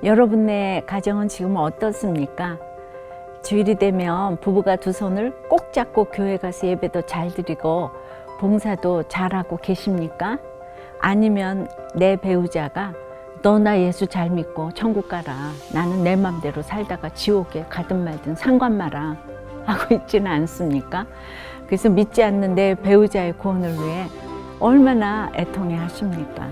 여러분의 가정은 지금 어떻습니까? 주일이 되면 부부가 두 손을 꼭 잡고 교회 가서 예배도 잘 드리고 봉사도 잘하고 계십니까? 아니면 내 배우자가 너나 예수 잘 믿고 천국 가라, 나는 내 맘대로 살다가 지옥에 가든 말든 상관 마라 하고 있지는 않습니까? 그래서 믿지 않는 내 배우자의 구원을 위해 얼마나 애통해 하십니까?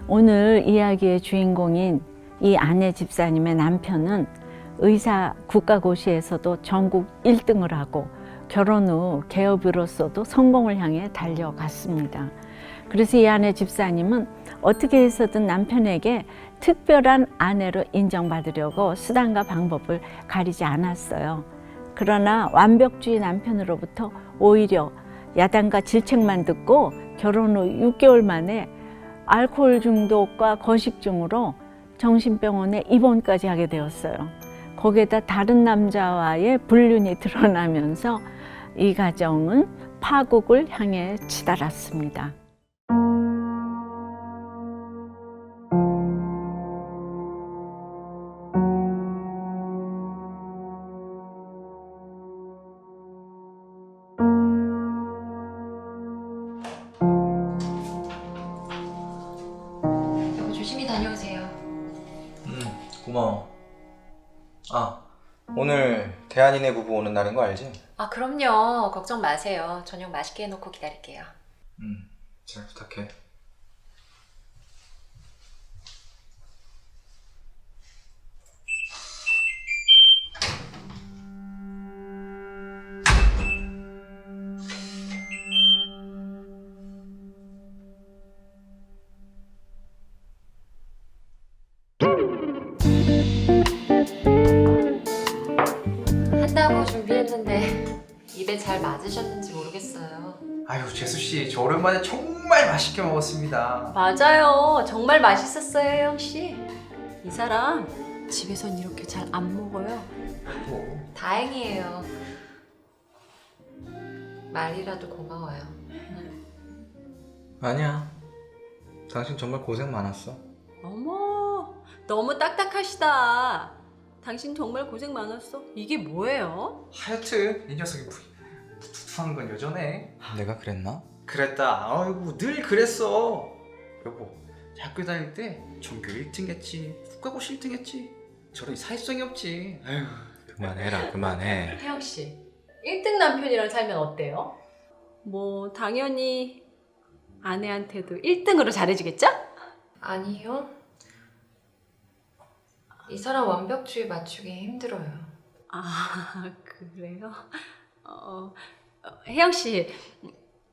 오늘 이야기의 주인공인 이 아내 집사님의 남편은 의사 국가고시에서도 전국 1등을 하고 결혼 후 개업으로서도 성공을 향해 달려갔습니다. 그래서 이 아내 집사님은 어떻게 해서든 남편에게 특별한 아내로 인정받으려고 수단과 방법을 가리지 않았어요. 그러나 완벽주의 남편으로부터 오히려 야단과 질책만 듣고 결혼 후 6개월 만에 알코올 중독과 거식증으로 정신병원에 입원까지 하게 되었어요. 거기에다 다른 남자와의 불륜이 드러나면서 이 가정은 파국을 향해 치달았습니다. 조심히 다녀오세요. 고마워. 오늘 대한이네 부부 오는 날인 거 알지? 아, 그럼요. 걱정 마세요. 저녁 맛있게 해놓고 기다릴게요. 잘 부탁해. 한다고 준비했는데 입에 잘 맞으셨는지 모르겠어요. 아유, 재수씨, 저 오랜만에 정말 맛있게 먹었습니다. 맞아요. 정말 맛있었어요, 혜영씨. 이 사람 집에선 이렇게 잘 안 먹어요. 뭐? 다행이에요. 말이라도 고마워요. 아니야. 당신 정말 고생 많았어. 어머, 너무 딱딱하시다. 당신 정말 고생 많았어. 이게 뭐예요? 하여튼 이 녀석이 푸푸한 건 여전해. 내가 그랬나? 그랬다. 아이고, 늘 그랬어. 여보, 학교 다닐 때 전교 1등 했지, 국가고시 1등 했지. 저런 사회성이 없지. 아휴, 그만해라, 그만해. 혜영씨, 1등 남편이랑 살면 어때요? 뭐 당연히 아내한테도 1등으로 잘해주겠죠? 아니요. 이 사람 완벽주의 맞추기 힘들어요. 아, 그래요? 혜영씨,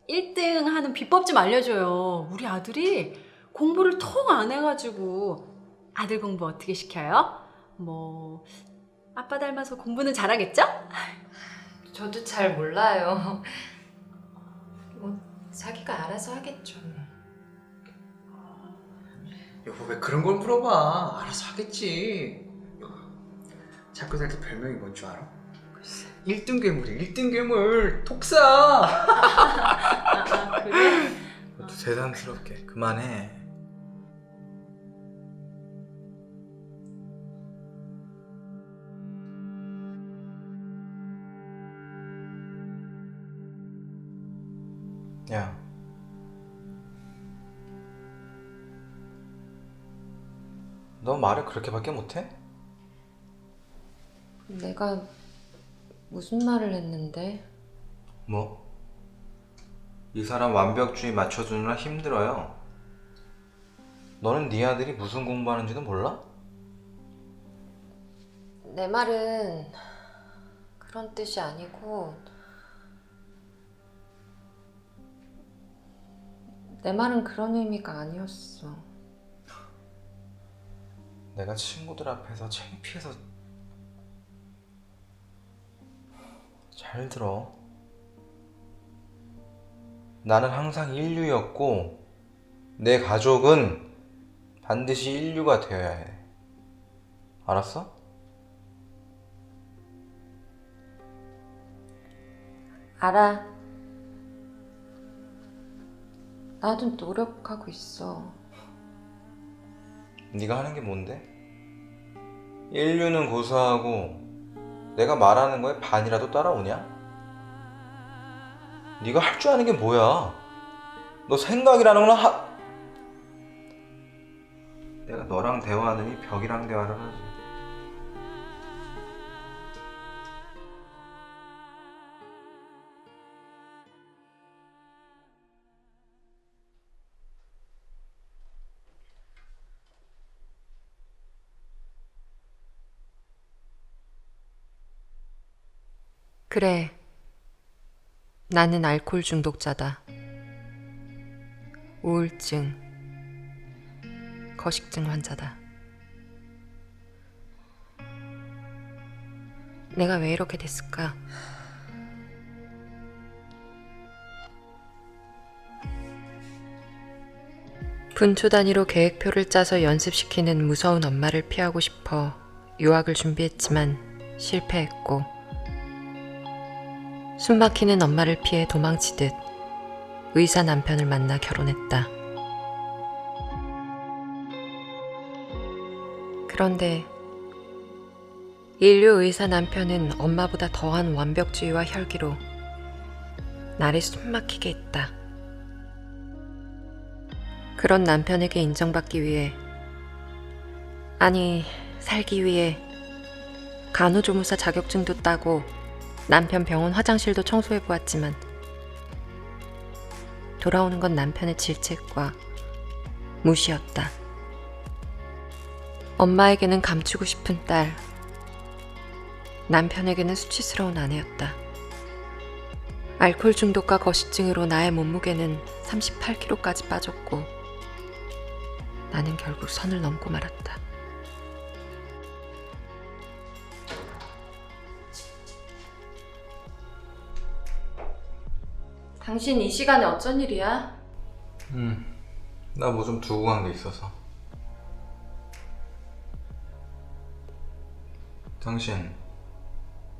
1등 하는 비법 좀 알려줘요. 우리 아들이 공부를 통 안 해가지고. 아들 공부 어떻게 시켜요? 뭐 아빠 닮아서 공부는 잘하겠죠? 저도 잘 몰라요. 뭐 자기가 알아서 하겠죠. 여보, 왜 그런 걸 물어봐? 알아서 하겠지. 학교 다닐 때 별명이 뭔 줄 알아? 1등 괴물이야, 1등 괴물. 독사. 그래? 그것도 세상스럽게. 그만해. 야, 너 말을 그렇게밖에 못해? 내가 무슨 말을 했는데? 뭐? 이 사람 완벽주의 맞춰주느라 힘들어요. 너는 네 아들이 무슨 공부하는지도 몰라? 내 말은 그런 뜻이 아니고, 내 말은 그런 의미가 아니었어. 내가 친구들 앞에서 창피해서. 잘 들어. 나는 항상 인류였고 내 가족은 반드시 인류가 되어야 해. 알았어? 알아. 나도 노력하고 있어. 네가 하는 게 뭔데? 인류는 고사하고 내가 말하는 거에 반이라도 따라오냐? 네가 할 줄 아는 게 뭐야? 너 생각이라는 건 내가 너랑 대화하느니 벽이랑 대화를 하지. 그래. 나는 알코올 중독자다. 우울증, 거식증 환자다. 내가 왜 이렇게 됐을까? 분초 단위로 계획표를 짜서 연습시키는 무서운 엄마를 피하고 싶어 유학을 준비했지만 실패했고, 숨막히는 엄마를 피해 도망치듯 의사 남편을 만나 결혼했다. 그런데 인류 의사 남편은 엄마보다 더한 완벽주의와 혈기로 나를 숨막히게 했다. 그런 남편에게 인정받기 위해, 아니 살기 위해 간호조무사 자격증도 따고 남편 병원 화장실도 청소해보았지만 돌아오는 건 남편의 질책과 무시였다. 엄마에게는 감추고 싶은 딸, 남편에게는 수치스러운 아내였다. 알코올 중독과 거식증으로 나의 몸무게는 38kg까지 빠졌고 나는 결국 선을 넘고 말았다. 당신 이 시간에 어쩐 일이야? 나 뭐 좀 두고 간 게 있어서. 당신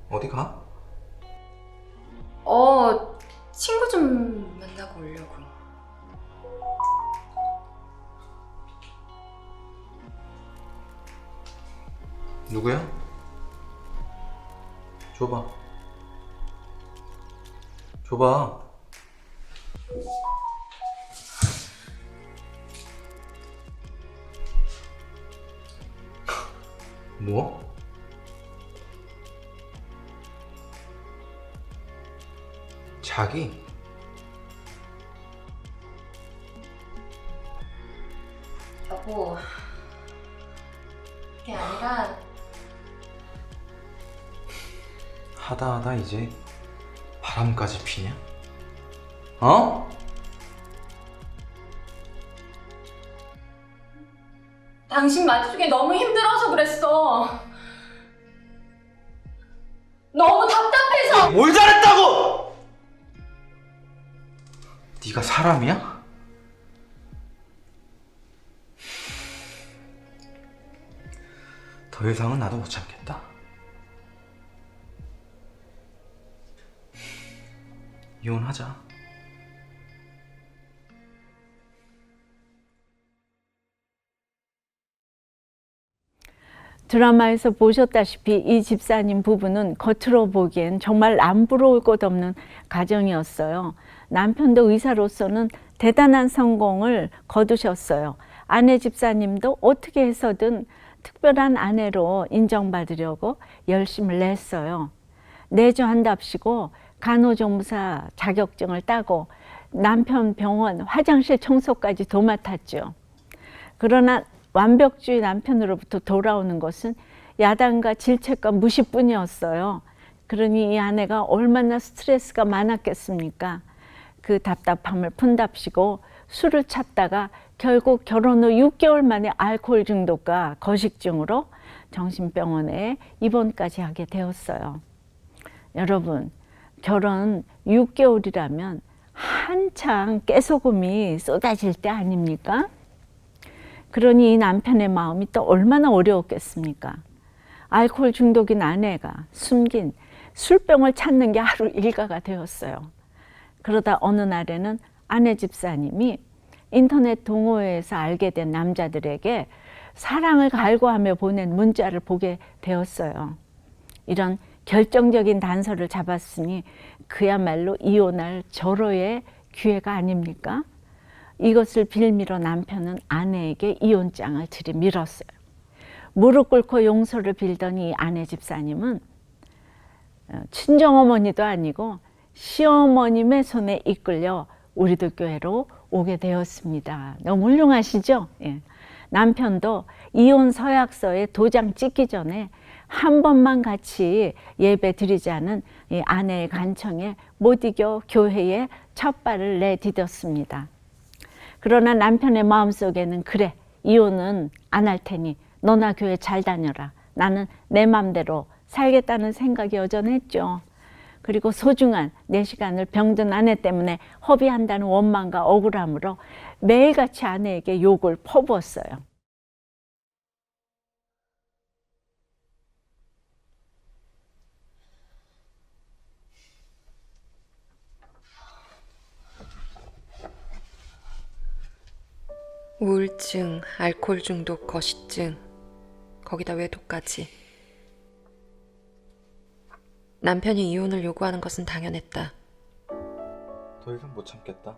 어디 가? 친구 좀 만나고 오려고. 누구야? 줘봐. 줘봐. 뭐? 자기? 여보, 그게 아니라 하다 이제 바람까지 피냐? 어? 당신 마주치기 너무 힘들어서 그랬어. 너무 답답해서. 뭘 잘했다고! 네가 사람이야? 더 이상은 나도 못 참겠다. 이혼하자. 드라마에서 보셨다시피 이 집사님 부부는 겉으로 보기엔 정말 남부러울 것 없는 가정이었어요. 남편도 의사로서는 대단한 성공을 거두셨어요. 아내 집사님도 어떻게 해서든 특별한 아내로 인정받으려고 열심을 냈어요. 내조한답시고 간호조무사 자격증을 따고 남편 병원 화장실 청소까지 도맡았죠. 그러나 완벽주의 남편으로부터 돌아오는 것은 야단과 질책과 무시뿐이었어요. 그러니 이 아내가 얼마나 스트레스가 많았겠습니까? 그 답답함을 푼답시고 술을 찾다가 결국 결혼 후 6개월 만에 알코올 중독과 거식증으로 정신병원에 입원까지 하게 되었어요. 여러분, 결혼 6개월이라면 한창 깨소금이 쏟아질 때 아닙니까? 그러니 이 남편의 마음이 또 얼마나 어려웠겠습니까? 알코올 중독인 아내가 숨긴 술병을 찾는 게 하루 일과가 되었어요. 그러다 어느 날에는 아내 집사님이 인터넷 동호회에서 알게 된 남자들에게 사랑을 갈구하며 보낸 문자를 보게 되었어요. 이런 결정적인 단서를 잡았으니 그야말로 이혼할 절호의 기회가 아닙니까? 이것을 빌미로 남편은 아내에게 이혼장을 들이밀었어요. 무릎 꿇고 용서를 빌던 이 아내 집사님은 친정어머니도 아니고 시어머님의 손에 이끌려 우리들 교회로 오게 되었습니다. 너무 훌륭하시죠? 예. 남편도 이혼 서약서에 도장 찍기 전에 한 번만 같이 예배 드리자는 이 아내의 간청에 못 이겨 교회에 첫 발을 내디뎠습니다. 그러나 남편의 마음속에는 그래, 이혼은 안 할 테니 너나 교회 잘 다녀라. 나는 내 맘대로 살겠다는 생각이 여전했죠. 그리고 소중한 내 시간을 병든 아내 때문에 허비한다는 원망과 억울함으로 매일같이 아내에게 욕을 퍼부었어요. 우울증, 알코올 중독, 거식증, 거기다 외도까지. 남편이 이혼을 요구하는 것은 당연했다. 더 이상 못 참겠다.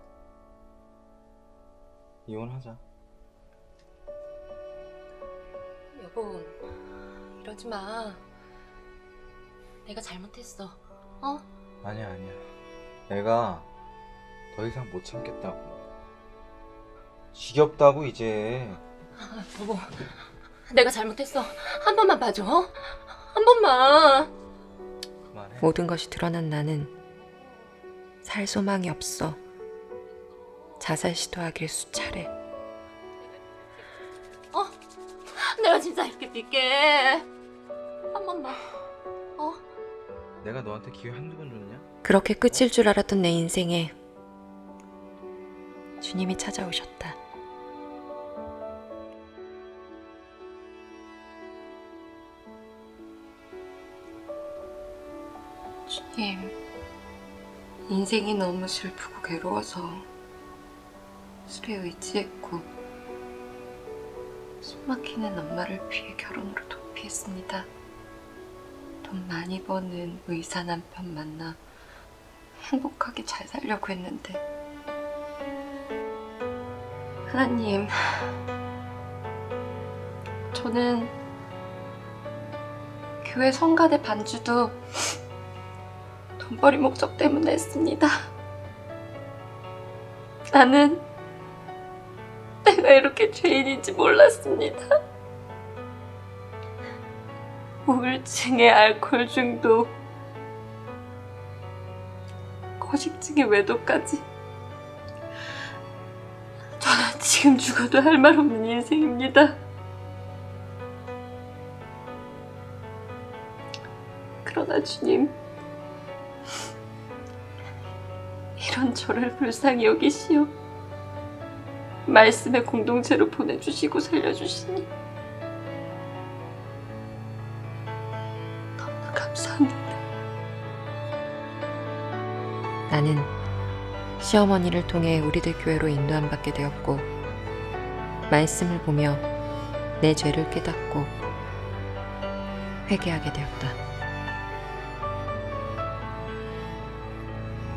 이혼하자. 여보, 이러지 마. 내가 잘못했어. 어? 아니야. 내가 더 이상 못 참겠다고. 지겹다고 이제. 여보, 내가 잘못했어. 한 번만 봐줘. 한 번만. 그만해. 모든 것이 드러난 나는 살 소망이 없어 자살 시도하길 수차례. 내가 진짜 이렇게 빌게. 한 번만. 내가 너한테 기회 한두 번 줬냐? 그렇게 끝일 줄 알았던 내 인생에 주님이 찾아오셨다. 주님, 인생이 너무 슬프고 괴로워서 술에 의지했고 숨막히는 엄마를 피해 결혼으로 도피했습니다. 돈 많이 버는 의사 남편 만나 행복하게 잘 살려고 했는데 하나님, 저는 교회 성가대 반주도 돈벌이 목적 때문에 했습니다. 나는 내가 이렇게 죄인인지 몰랐습니다. 우울증에 알코올 중독, 거식증에 외도까지. 저는 지금 죽어도 할 말 없는 인생입니다. 그러나 주님, 이런 저를 불쌍히 여기시어 말씀의 공동체로 보내주시고 살려주시니 너무나 감사합니다. 나는 시어머니를 통해 우리들 교회로 인도함 받게 되었고 말씀을 보며 내 죄를 깨닫고 회개하게 되었다.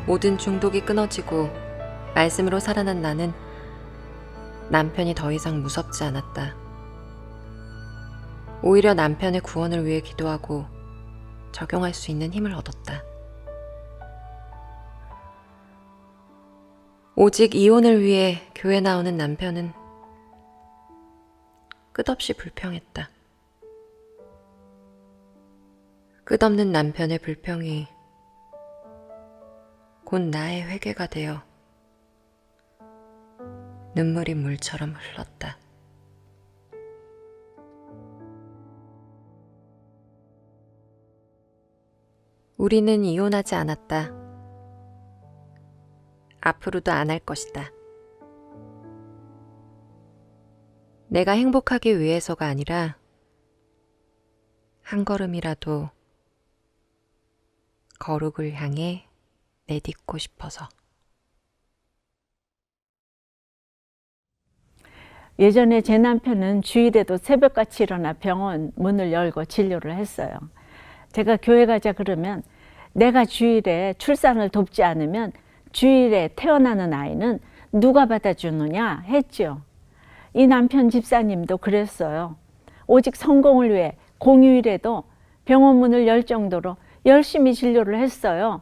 모든 중독이 끊어지고 말씀으로 살아난 나는 남편이 더 이상 무섭지 않았다. 오히려 남편의 구원을 위해 기도하고 적용할 수 있는 힘을 얻었다. 오직 이혼을 위해 교회 나오는 남편은 끝없이 불평했다. 끝없는 남편의 불평이 곧 나의 회개가 되어 눈물이 물처럼 흘렀다. 우리는 이혼하지 않았다. 앞으로도 안 할 것이다. 내가 행복하기 위해서가 아니라 한 걸음이라도 거룩을 향해 내딛고 싶어서. 예전에 제 남편은 주일에도 새벽같이 일어나 병원 문을 열고 진료를 했어요. 제가 교회 가자 그러면 내가 주일에 출산을 돕지 않으면 주일에 태어나는 아이는 누가 받아주느냐 했죠. 이 남편 집사님도 그랬어요. 오직 성공을 위해 공휴일에도 병원 문을 열 정도로 열심히 진료를 했어요.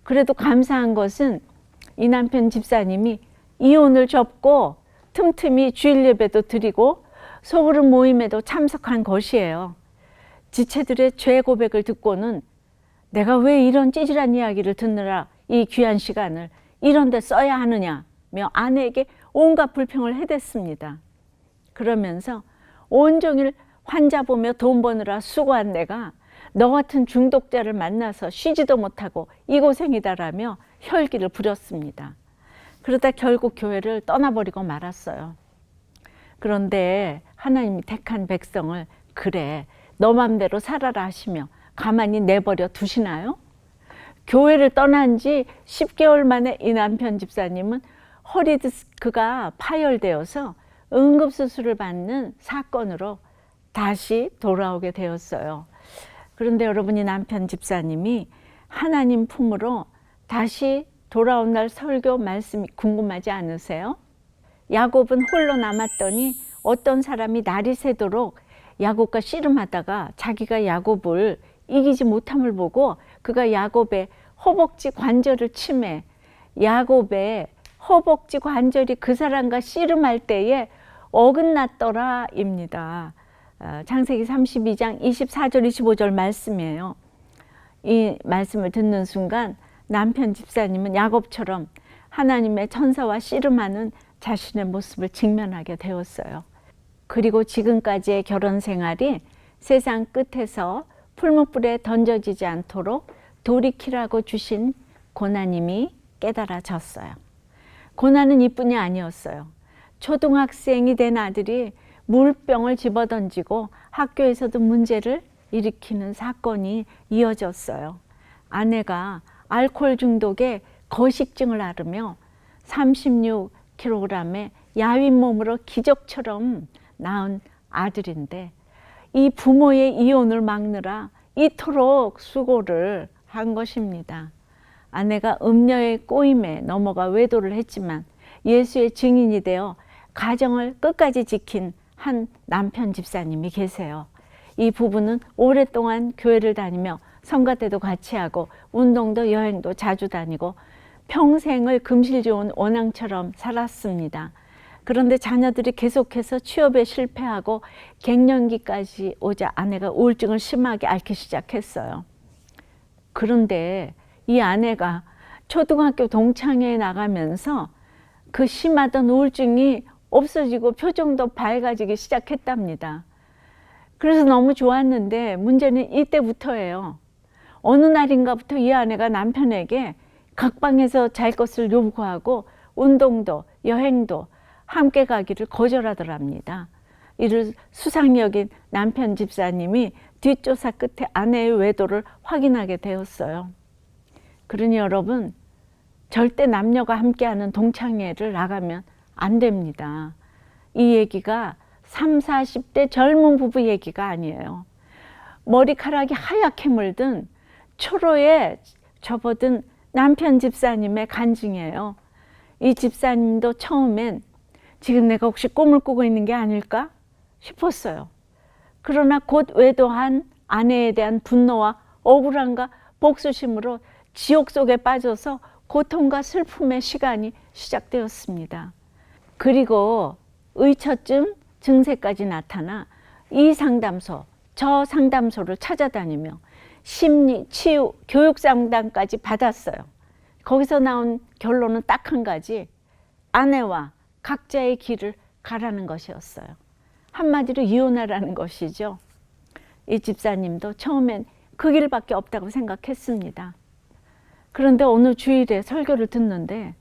그래도 감사한 것은 이 남편 집사님이 이혼을 접고 틈틈이 주일 예배도 드리고 소그룹 모임에도 참석한 것이에요. 지체들의 죄 고백을 듣고는 내가 왜 이런 찌질한 이야기를 듣느라 이 귀한 시간을 이런 데 써야 하느냐며 아내에게 온갖 불평을 해댔습니다. 그러면서 온종일 환자 보며 돈 버느라 수고한 내가 너 같은 중독자를 만나서 쉬지도 못하고 이 고생이다라며 혈기를 부렸습니다. 그러다 결국 교회를 떠나버리고 말았어요. 그런데 하나님이 택한 백성을 그래 너 맘대로 살아라 하시며 가만히 내버려 두시나요? 교회를 떠난 지 10개월 만에 이 남편 집사님은 허리 디스크가 파열되어서 응급수술을 받는 사건으로 다시 돌아오게 되었어요. 그런데 여러분, 이 남편 집사님이 하나님 품으로 다시 돌아온 날 설교 말씀이 궁금하지 않으세요? 야곱은 홀로 남았더니 어떤 사람이 날이 새도록 야곱과 씨름하다가 자기가 야곱을 이기지 못함을 보고 그가 야곱의 허벅지 관절을 치매, 야곱의 허벅지 관절이 그 사람과 씨름할 때에 어긋났더라 입니다. 창세기 32장 24절 25절 말씀이에요. 이 말씀을 듣는 순간 남편 집사님은 야곱처럼 하나님의 천사와 씨름하는 자신의 모습을 직면하게 되었어요. 그리고 지금까지의 결혼 생활이 세상 끝에서 풀무불에 던져지지 않도록 돌이키라고 주신 고난임이 깨달아졌어요. 고난은 이뿐이 아니었어요. 초등학생이 된 아들이 물병을 집어던지고 학교에서도 문제를 일으키는 사건이 이어졌어요. 아내가 알코올 중독에 거식증을 앓으며 36kg의 야윈 몸으로 기적처럼 낳은 아들인데 이 부모의 이혼을 막느라 이토록 수고를 한 것입니다. 아내가 음녀의 꼬임에 넘어가 외도를 했지만 예수의 증인이 되어 가정을 끝까지 지킨 한 남편 집사님이 계세요. 이 부부는 오랫동안 교회를 다니며 성가 때도 같이 하고 운동도 여행도 자주 다니고 평생을 금실 좋은 원앙처럼 살았습니다. 그런데 자녀들이 계속해서 취업에 실패하고 갱년기까지 오자 아내가 우울증을 심하게 앓기 시작했어요. 그런데 이 아내가 초등학교 동창회에 나가면서 그 심하던 우울증이 없어지고 표정도 밝아지기 시작했답니다. 그래서 너무 좋았는데 문제는 이때부터예요. 어느 날인가부터 이 아내가 남편에게 각방에서 잘 것을 요구하고 운동도 여행도 함께 가기를 거절하더랍니다. 이를 수상히 여긴 남편 집사님이 뒷조사 끝에 아내의 외도를 확인하게 되었어요. 그러니 여러분, 절대 남녀가 함께하는 동창회를 나가면 안 됩니다. 이 얘기가 30, 40대 젊은 부부 얘기가 아니에요. 머리카락이 하얗게 물든 초로에 접어든 남편 집사님의 간증이에요. 이 집사님도 처음엔 지금 내가 혹시 꿈을 꾸고 있는 게 아닐까 싶었어요. 그러나 곧 외도한 아내에 대한 분노와 억울함과 복수심으로 지옥 속에 빠져서 고통과 슬픔의 시간이 시작되었습니다. 그리고 의처증 증세까지 나타나 이 상담소, 저 상담소를 찾아다니며 심리, 치유, 교육 상담까지 받았어요. 거기서 나온 결론은 딱 한 가지, 아내와 각자의 길을 가라는 것이었어요. 한마디로 이혼하라는 것이죠. 이 집사님도 처음엔 그 길밖에 없다고 생각했습니다. 그런데 어느 주일에 설교를 듣는데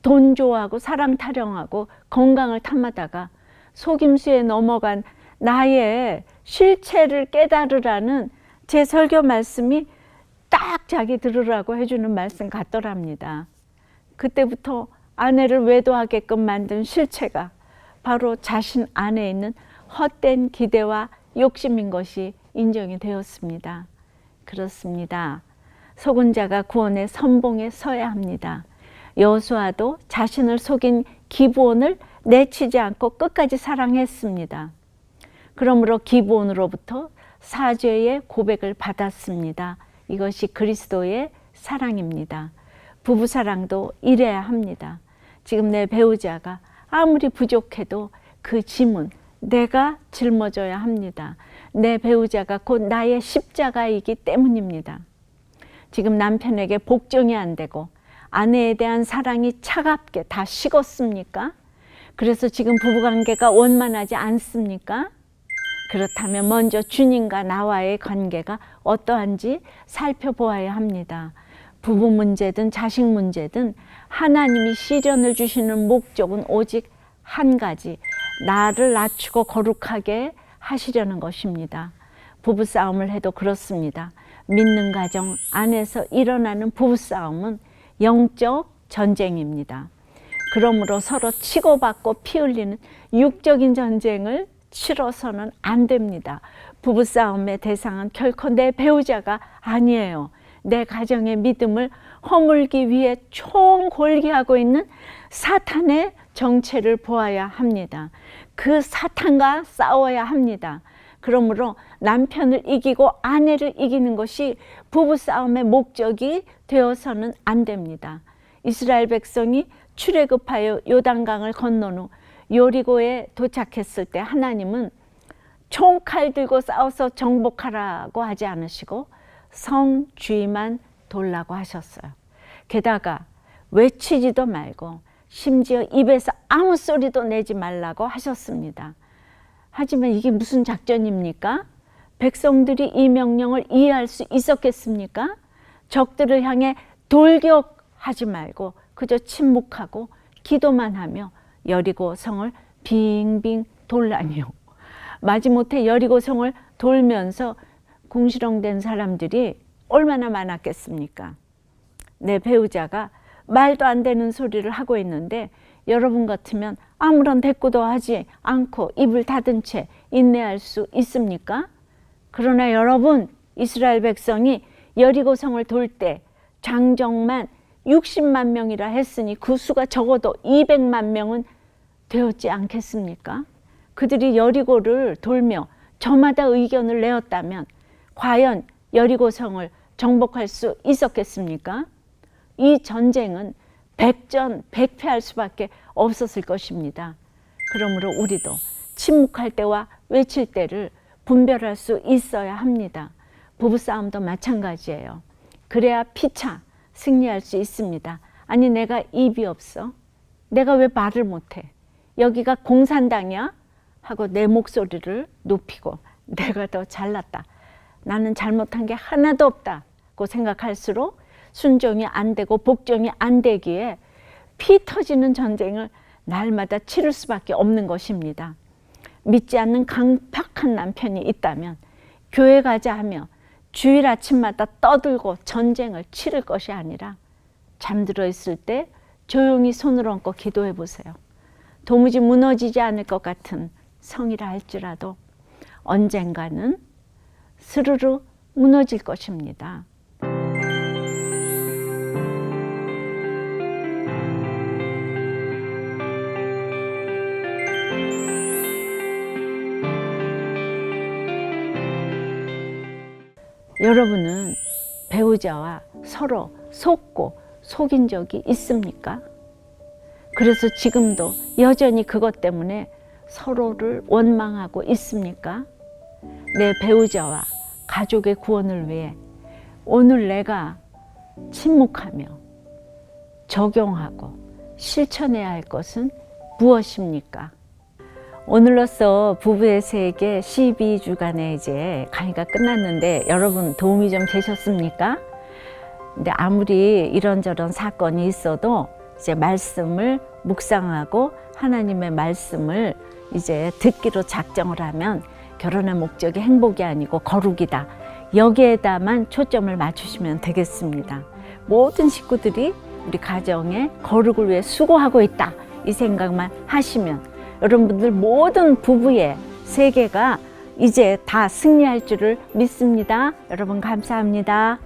돈 좋아하고 사랑 타령하고 건강을 탐하다가 속임수에 넘어간 나의 실체를 깨달으라는 제 설교 말씀이 딱 자기 들으라고 해주는 말씀 같더랍니다. 그때부터 아내를 외도하게끔 만든 실체가 바로 자신 안에 있는 헛된 기대와 욕심인 것이 인정이 되었습니다. 그렇습니다. 속은 자가 구원의 선봉에 서야 합니다. 여호수아도 자신을 속인 기브온을 내치지 않고 끝까지 사랑했습니다. 그러므로 기브온으로부터 사죄의 고백을 받았습니다. 이것이 그리스도의 사랑입니다. 부부사랑도 이래야 합니다. 지금 내 배우자가 아무리 부족해도 그 짐은 내가 짊어져야 합니다. 내 배우자가 곧 나의 십자가이기 때문입니다. 지금 남편에게 복종이 안 되고 아내에 대한 사랑이 차갑게 다 식었습니까? 그래서 지금 부부관계가 원만하지 않습니까? 그렇다면 먼저 주님과 나와의 관계가 어떠한지 살펴보아야 합니다. 부부 문제든 자식 문제든 하나님이 시련을 주시는 목적은 오직 한 가지, 나를 낮추고 거룩하게 하시려는 것입니다. 부부싸움을 해도 그렇습니다. 믿는 가정 안에서 일어나는 부부싸움은 영적 전쟁입니다. 그러므로 서로 치고받고 피 흘리는 육적인 전쟁을 치러서는 안 됩니다. 부부싸움의 대상은 결코 내 배우자가 아니에요. 내 가정의 믿음을 허물기 위해 총골기하고 있는 사탄의 정체를 보아야 합니다. 그 사탄과 싸워야 합니다. 그러므로 남편을 이기고 아내를 이기는 것이 부부싸움의 목적이 되어서는 안 됩니다. 이스라엘 백성이 출애굽하여 요단강을 건넌 후 요리고에 도착했을 때 하나님은 총칼 들고 싸워서 정복하라고 하지 않으시고 성 주위만 돌라고 하셨어요. 게다가 외치지도 말고 심지어 입에서 아무 소리도 내지 말라고 하셨습니다. 하지만 이게 무슨 작전입니까? 백성들이 이 명령을 이해할 수 있었겠습니까? 적들을 향해 돌격하지 말고 그저 침묵하고 기도만 하며 여리고 성을 빙빙 돌라니요. 마지못해 여리고 성을 돌면서 궁시렁댄 사람들이 얼마나 많았겠습니까? 내 배우자가 말도 안 되는 소리를 하고 있는데 여러분 같으면 아무런 대꾸도 하지 않고 입을 닫은 채 인내할 수 있습니까? 그러나 여러분, 이스라엘 백성이 여리고 성을 돌 때 장정만 60만 명이라 했으니 그 수가 적어도 200만 명은 되었지 않겠습니까? 그들이 여리고를 돌며 저마다 의견을 내었다면 과연 여리고 성을 정복할 수 있었겠습니까? 이 전쟁은 백전백패할 수밖에 없었을 것입니다. 그러므로 우리도 침묵할 때와 외칠 때를 분별할 수 있어야 합니다. 부부싸움도 마찬가지예요. 그래야 피차 승리할 수 있습니다. 아니 내가 입이 없어? 내가 왜 말을 못해? 여기가 공산당이야? 하고 내 목소리를 높이고 내가 더 잘났다. 나는 잘못한 게 하나도 없다고 생각할수록 순종이 안 되고 복종이 안 되기에 피 터지는 전쟁을 날마다 치를 수밖에 없는 것입니다. 믿지 않는 강팍한 남편이 있다면 교회 가자 하며 주일 아침마다 떠들고 전쟁을 치를 것이 아니라 잠들어 있을 때 조용히 손을 얹고 기도해 보세요. 도무지 무너지지 않을 것 같은 성이라 할지라도 언젠가는 스르르 무너질 것입니다. 여러분은 배우자와 서로 속고 속인 적이 있습니까? 그래서 지금도 여전히 그것 때문에 서로를 원망하고 있습니까? 내 배우자와 가족의 구원을 위해 오늘 내가 침묵하며 적용하고 실천해야 할 것은 무엇입니까? 오늘로써 부부의 세계 12주간의 이제 강의가 끝났는데 여러분 도움이 좀 되셨습니까? 근데 아무리 이런저런 사건이 있어도 이제 말씀을 묵상하고 하나님의 말씀을 이제 듣기로 작정을 하면 결혼의 목적이 행복이 아니고 거룩이다. 여기에다만 초점을 맞추시면 되겠습니다. 모든 식구들이 우리 가정의 거룩을 위해 수고하고 있다. 이 생각만 하시면 여러분들 모든 부부의 세계가 이제 다 승리할 줄을 믿습니다. 여러분 감사합니다.